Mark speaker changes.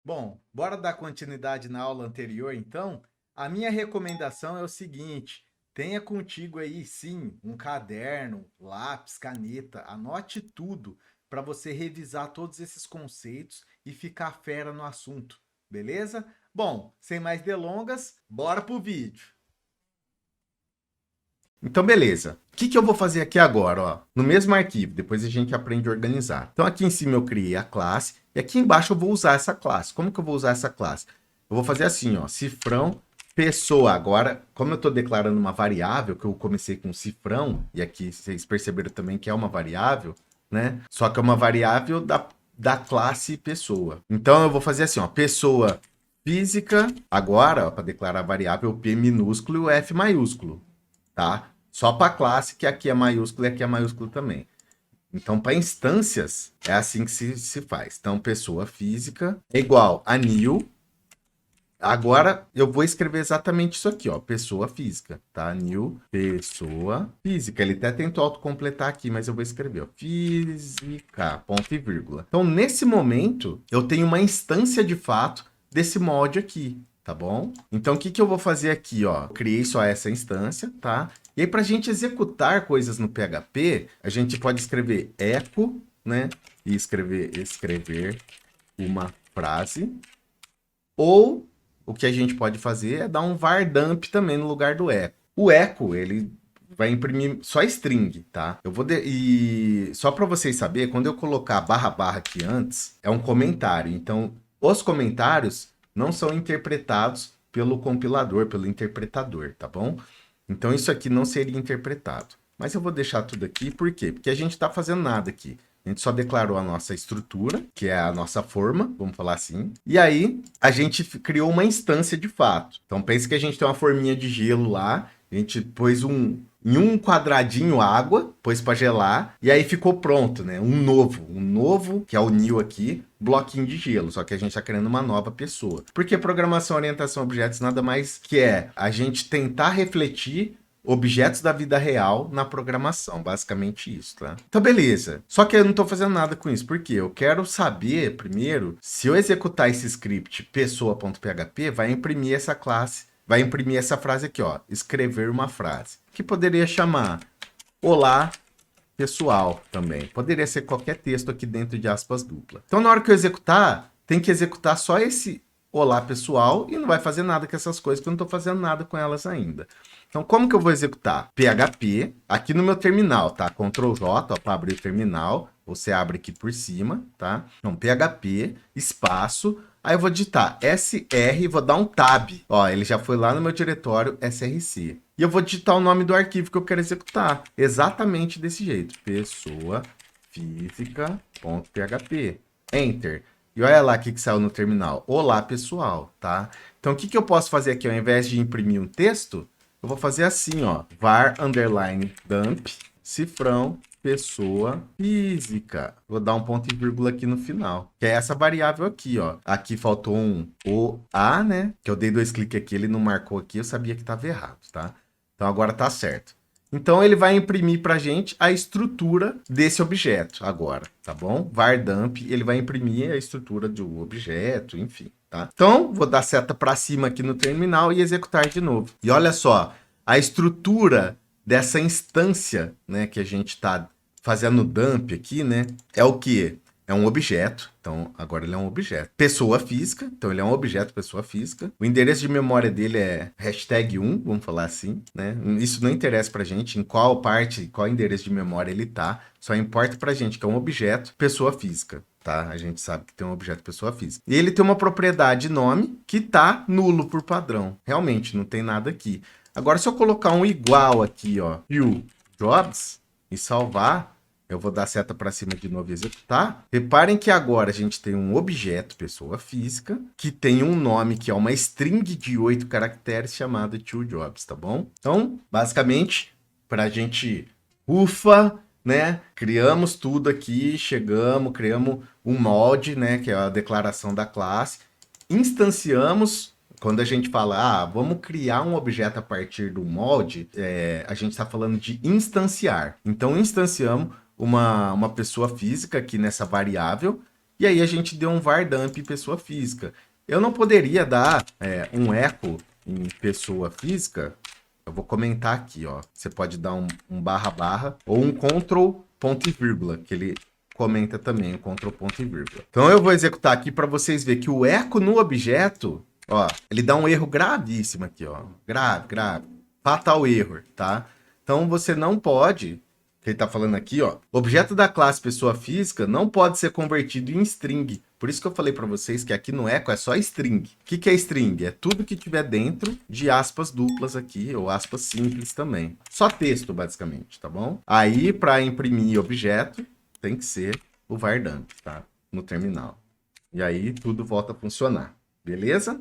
Speaker 1: Bom, bora dar continuidade na aula anterior, então? A minha recomendação é o seguinte: tenha contigo aí, sim, um caderno, lápis, caneta, anote tudo para você revisar todos esses conceitos e ficar fera no assunto, beleza? Bom, sem mais delongas, bora pro vídeo. Então, beleza. O que eu vou fazer aqui agora, ó? No mesmo arquivo, depois a gente aprende a organizar. Então, aqui em cima eu criei a classe e aqui embaixo eu vou usar essa classe. Como que eu vou usar essa classe? Eu vou fazer assim, ó, cifrão pessoa. Agora, como eu estou declarando uma variável, que eu comecei com cifrão, e aqui vocês perceberam também que é uma variável, né? Só que é uma variável da classe pessoa. Então, eu vou fazer assim, ó, pessoa física, agora, para declarar a variável, o P minúsculo e o F maiúsculo, tá? Só para classe, que aqui é maiúsculo e aqui é maiúsculo também. Então, para instâncias, é assim que se faz. Então, pessoa física é igual a new. Agora, eu vou escrever exatamente isso aqui, ó. Pessoa física, tá? New, pessoa física. Ele até tentou autocompletar aqui, mas eu vou escrever, ó. Física, ponto e vírgula. Então, nesse momento, eu tenho uma instância de fato desse mod aqui, tá bom? Então, o que eu vou fazer aqui, ó? Eu criei só essa instância, tá? E aí, para a gente executar coisas no PHP, a gente pode escrever echo, né? E escrever uma frase. Ou o que a gente pode fazer é dar um var dump também no lugar do echo. O echo, ele vai imprimir só string, tá? E só para vocês saberem, quando eu colocar barra barra aqui antes, é um comentário. Então, os comentários não são interpretados pelo compilador, pelo interpretador, tá bom? Então, isso aqui não seria interpretado. Mas eu vou deixar tudo aqui, por quê? Porque a gente está fazendo nada aqui. A gente só declarou a nossa estrutura, que é a nossa forma, vamos falar assim. E aí, a gente criou uma instância de fato. Então, pense que a gente tem uma forminha de gelo lá, a gente pôs em um quadradinho água, pôs para gelar, e aí ficou pronto, né? Um novo, que é o new aqui, bloquinho de gelo, só que a gente está criando uma nova pessoa. Porque programação orientação a objetos nada mais que é a gente tentar refletir objetos da vida real na programação, basicamente isso, tá? Então, beleza. Só que eu não estou fazendo nada com isso, porque eu quero saber, primeiro, se eu executar esse script pessoa.php, vai imprimir essa classe, vai imprimir essa frase aqui, ó, escrever uma frase, que poderia chamar olá pessoal também. Poderia ser qualquer texto aqui dentro de aspas dupla. Então, na hora que eu executar, tem que executar só esse olá pessoal e não vai fazer nada com essas coisas, que eu não estou fazendo nada com elas ainda. Então, como que eu vou executar? PHP, aqui no meu terminal, tá? Ctrl J, para abrir o terminal, você abre aqui por cima, tá? Então, PHP, espaço, aí eu vou digitar SR, vou dar um tab. Ó, ele já foi lá no meu diretório SRC. E eu vou digitar o nome do arquivo que eu quero executar. Exatamente desse jeito. Pessoa física.php. Enter. E olha lá o que saiu no terminal. Olá, pessoal, tá? Então, o que eu posso fazer aqui? Ao invés de imprimir um texto, eu vou fazer assim, ó. Var underline dump, cifrão, pessoa física. Vou dar um ponto e vírgula aqui no final, que é essa variável aqui, ó. Aqui faltou um OA, né? Que eu dei 2 cliques aqui, ele não marcou aqui, eu sabia que estava errado, tá? Então agora tá certo. Então ele vai imprimir para a gente a estrutura desse objeto agora, tá bom? Var dump, ele vai imprimir a estrutura do objeto, enfim, tá? Então vou dar seta para cima aqui no terminal e executar de novo. E olha só, a estrutura dessa instância, né, que a gente está fazendo dump aqui, né, é o que? É um objeto, então agora ele é um objeto. Pessoa física, então ele é um objeto pessoa física. O endereço de memória dele é #1, vamos falar assim, né? Isso não interessa pra gente em qual parte, qual endereço de memória ele tá. Só importa pra gente que é um objeto pessoa física, tá? A gente sabe que tem um objeto pessoa física. E ele tem uma propriedade nome que tá nulo por padrão. Realmente, não tem nada aqui. Agora, se eu colocar um igual aqui, ó, jobs, e salvar, eu vou dar seta para cima de novo e executar. Reparem que agora a gente tem um objeto, pessoa física, que tem um nome que é uma string de 8 caracteres chamada toJobs, tá bom? Então, basicamente, para a gente, né? Criamos tudo aqui, criamos um mod, né? Que é a declaração da classe. Instanciamos. Quando a gente fala, vamos criar um objeto a partir do mod, a gente está falando de instanciar. Então, instanciamos uma pessoa física aqui nessa variável, E aí a gente deu um var dump pessoa física. Eu não poderia dar um echo em pessoa física. Eu vou comentar aqui, ó. Você pode dar um barra barra ou um control ponto e vírgula, que ele comenta também o control ponto e vírgula. Então eu vou executar aqui para vocês verem que o eco no objeto, ó, ele dá um erro gravíssimo aqui, ó. Grave. Fatal error, tá? Então você não pode, que ele tá falando aqui, ó, objeto da classe pessoa física não pode ser convertido em string. Por isso que eu falei para vocês que aqui no echo é só string. O que é string? É tudo que tiver dentro de aspas duplas aqui, ou aspas simples também. Só texto, basicamente, tá bom? Aí, para imprimir objeto, tem que ser o var dump, tá? No terminal. E aí, tudo volta a funcionar. Beleza?